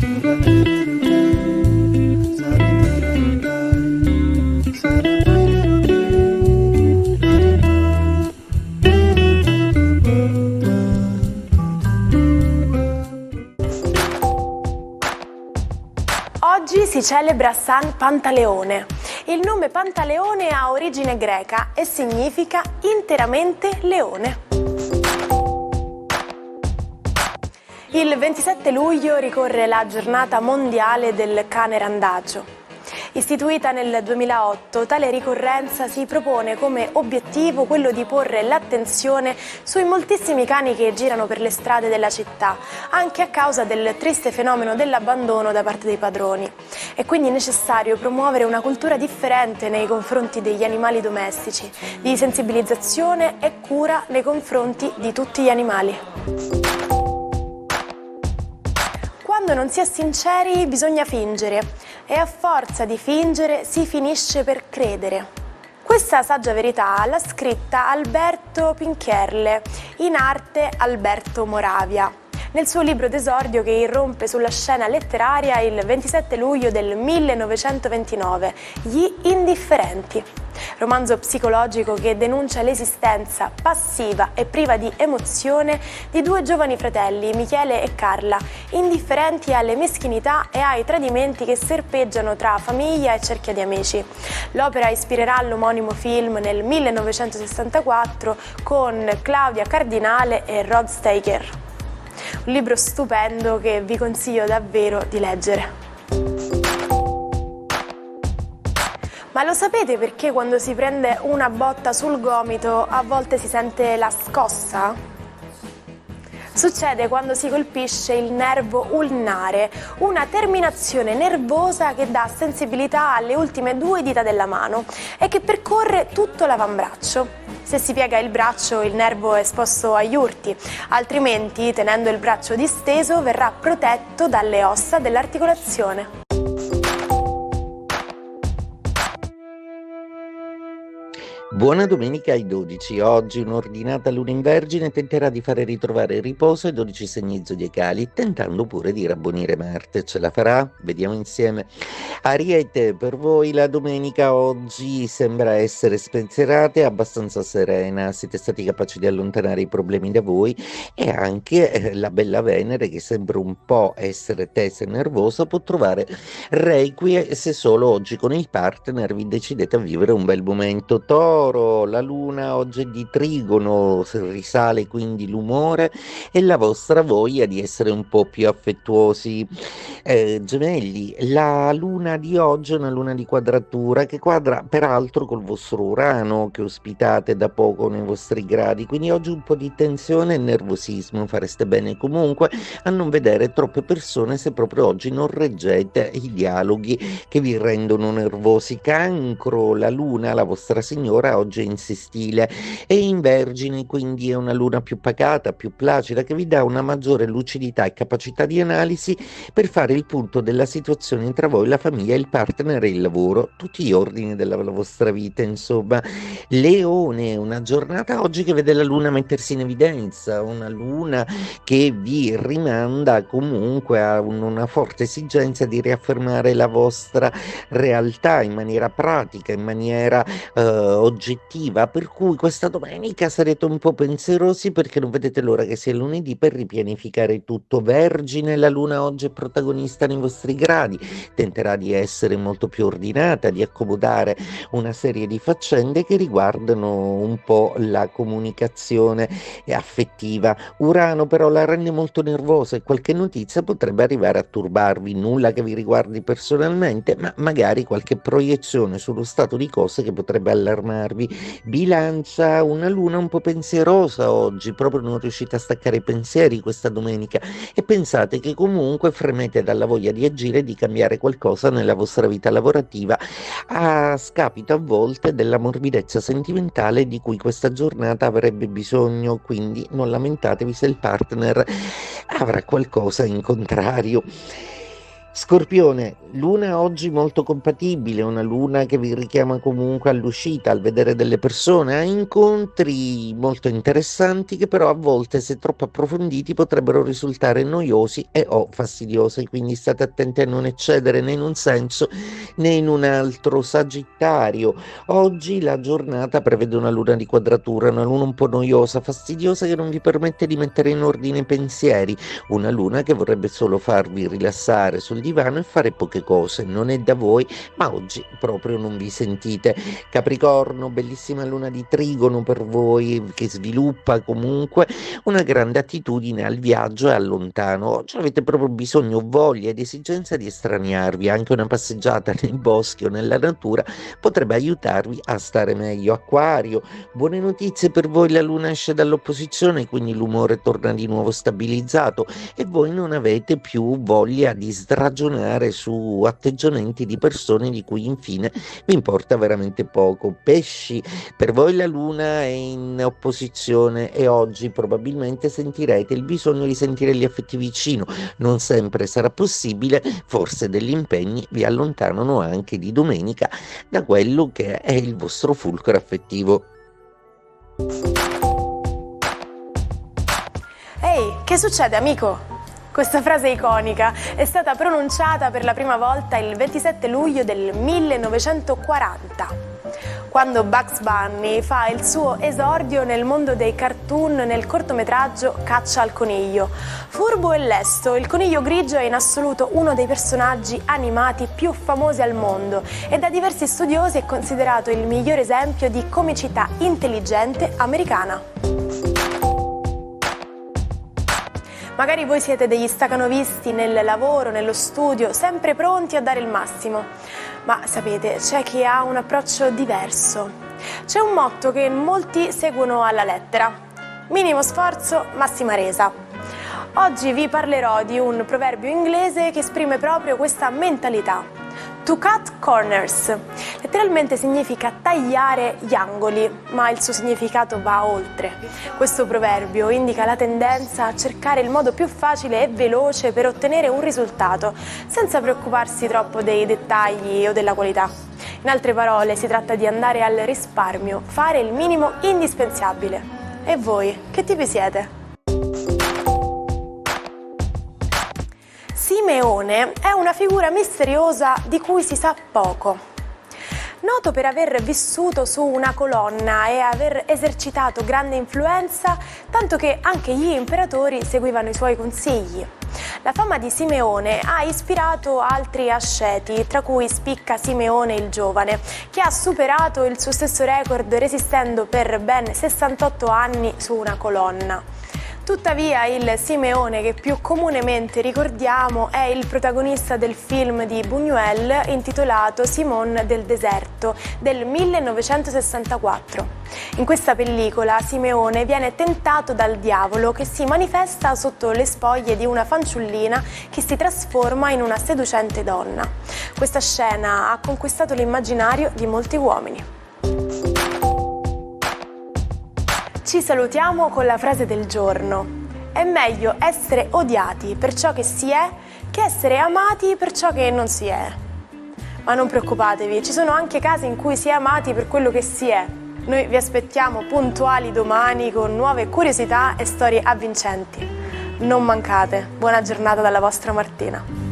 Oggi si celebra San Pantaleone. Il nome Pantaleone ha origine greca e significa interamente leone. Il 27 luglio ricorre la giornata mondiale del cane randagio. Istituita nel 2008, tale ricorrenza si propone come obiettivo quello di porre l'attenzione sui moltissimi cani che girano per le strade della città, anche a causa del triste fenomeno dell'abbandono da parte dei padroni. È quindi necessario promuovere una cultura differente nei confronti degli animali domestici, di sensibilizzazione e cura nei confronti di tutti gli animali. Quando non si è sinceri bisogna fingere e a forza di fingere si finisce per credere. Questa saggia verità l'ha scritta Alberto Pincherle, in arte Alberto Moravia, nel suo libro d'esordio che irrompe sulla scena letteraria il 27 luglio del 1929, Gli Indifferenti. Romanzo psicologico che denuncia l'esistenza passiva e priva di emozione di due giovani fratelli, Michele e Carla, indifferenti alle meschinità e ai tradimenti che serpeggiano tra famiglia e cerchia di amici. L'opera ispirerà l'omonimo film nel 1964 con Claudia Cardinale e Rod Steiger. Un libro stupendo che vi consiglio davvero di leggere. Ma lo sapete perché quando si prende una botta sul gomito a volte si sente la scossa? Succede quando si colpisce il nervo ulnare, una terminazione nervosa che dà sensibilità alle ultime due dita della mano e che percorre tutto l'avambraccio. Se si piega il braccio, il nervo è esposto agli urti, altrimenti, tenendo il braccio disteso, verrà protetto dalle ossa dell'articolazione. Buona domenica ai 12. Oggi un'ordinata luna in Vergine tenterà di fare ritrovare il riposo ai 12 segni zodiacali, tentando pure di rabbonire Marte. Ce la farà? Vediamo insieme. Ariete, per voi la domenica oggi sembra essere spensierata e abbastanza serena. Siete stati capaci di allontanare i problemi da voi e anche la bella Venere, che sembra un po' essere tesa e nervosa, può trovare requie se solo oggi con il partner vi decidete a vivere un bel momento. Toro, la luna oggi è di Trigono, risale quindi l'umore e la vostra voglia di essere un po' più affettuosi. Gemelli, la luna di oggi è una luna di quadratura che quadra peraltro col vostro Urano che ospitate da poco nei vostri gradi, quindi oggi un po' di tensione e nervosismo. Fareste bene comunque a non vedere troppe persone se proprio oggi non reggete i dialoghi che vi rendono nervosi. Cancro, la luna, la vostra signora, oggi è in sestile e in Vergine, quindi è una luna più pacata, più placida, che vi dà una maggiore lucidità e capacità di analisi per fare il punto della situazione tra voi, la famiglia, il partner e il lavoro, tutti gli ordini della vostra vita, insomma. Leone, una giornata oggi che vede la luna mettersi in evidenza, una luna che vi rimanda comunque a una forte esigenza di riaffermare la vostra realtà in maniera pratica, in maniera oggettiva, per cui questa domenica sarete un po' pensierosi perché non vedete l'ora che sia lunedì per ripianificare tutto. Vergine, la luna oggi è protagonista nei vostri gradi, tenterà di essere molto più ordinata, di accomodare una serie di faccende che riguardano un po' la comunicazione affettiva. Urano però la rende molto nervosa e qualche notizia potrebbe arrivare a turbarvi, nulla che vi riguardi personalmente, ma magari qualche proiezione sullo stato di cose che potrebbe allarmarvi. Bilancia, una luna un po' pensierosa oggi, proprio non riuscite a staccare i pensieri questa domenica e pensate che comunque fremete dalla voglia di agire e di cambiare qualcosa nella vostra vita lavorativa a scapito a volte della morbidezza sentimentale di cui questa giornata avrebbe bisogno, quindi non lamentatevi se il partner avrà qualcosa in contrario. Scorpione, luna oggi molto compatibile, una luna che vi richiama comunque all'uscita, al vedere delle persone, a incontri molto interessanti che però a volte, se troppo approfonditi, potrebbero risultare noiosi e o fastidiosi, quindi state attenti a non eccedere né in un senso né in un altro. Sagittario, oggi la giornata prevede una luna di quadratura, una luna un po' noiosa, fastidiosa che non vi permette di mettere in ordine i pensieri, una luna che vorrebbe solo farvi rilassare sul divano e fare poche cose, non è da voi, ma oggi proprio non vi sentite. Capricorno, bellissima luna di trigono per voi che sviluppa comunque una grande attitudine al viaggio e al lontano. Oggi avete proprio bisogno, voglia ed esigenza di estraniarvi, anche una passeggiata nei boschi o nella natura potrebbe aiutarvi a stare meglio. Acquario, buone notizie per voi, la luna esce dall'opposizione, quindi l'umore torna di nuovo stabilizzato e voi non avete più voglia di ragionare su atteggiamenti di persone di cui infine vi importa veramente poco. Pesci, per voi la luna è in opposizione e oggi probabilmente sentirete il bisogno di sentire gli affetti vicino, non sempre sarà possibile, forse degli impegni vi allontanano anche di domenica da quello che è il vostro fulcro affettivo. Ehi, che succede, amico? Questa frase iconica è stata pronunciata per la prima volta il 27 luglio del 1940, quando Bugs Bunny fa il suo esordio nel mondo dei cartoon nel cortometraggio Caccia al coniglio. Furbo e lesto, il coniglio grigio è in assoluto uno dei personaggi animati più famosi al mondo e da diversi studiosi è considerato il miglior esempio di comicità intelligente americana. Magari voi siete degli stacanovisti nel lavoro, nello studio, sempre pronti a dare il massimo. Ma sapete, c'è chi ha un approccio diverso. C'è un motto che molti seguono alla lettera: minimo sforzo, massima resa. Oggi vi parlerò di un proverbio inglese che esprime proprio questa mentalità. To cut corners, letteralmente significa tagliare gli angoli, ma il suo significato va oltre. Questo proverbio indica la tendenza a cercare il modo più facile e veloce per ottenere un risultato, senza preoccuparsi troppo dei dettagli o della qualità. In altre parole, si tratta di andare al risparmio, fare il minimo indispensabile. E voi, che tipi siete? Simeone è una figura misteriosa di cui si sa poco. Noto per aver vissuto su una colonna e aver esercitato grande influenza, tanto che anche gli imperatori seguivano i suoi consigli. La fama di Simeone ha ispirato altri asceti, tra cui spicca Simeone il Giovane, che ha superato il suo stesso record resistendo per ben 68 anni su una colonna. Tuttavia il Simeone che più comunemente ricordiamo è il protagonista del film di Buñuel intitolato Simone del deserto del 1964. In questa pellicola Simeone viene tentato dal diavolo che si manifesta sotto le spoglie di una fanciullina che si trasforma in una seducente donna. Questa scena ha conquistato l'immaginario di molti uomini. Ci salutiamo con la frase del giorno. È meglio essere odiati per ciò che si è che essere amati per ciò che non si è. Ma non preoccupatevi, ci sono anche casi in cui si è amati per quello che si è. Noi vi aspettiamo puntuali domani con nuove curiosità e storie avvincenti. Non mancate. Buona giornata dalla vostra Martina.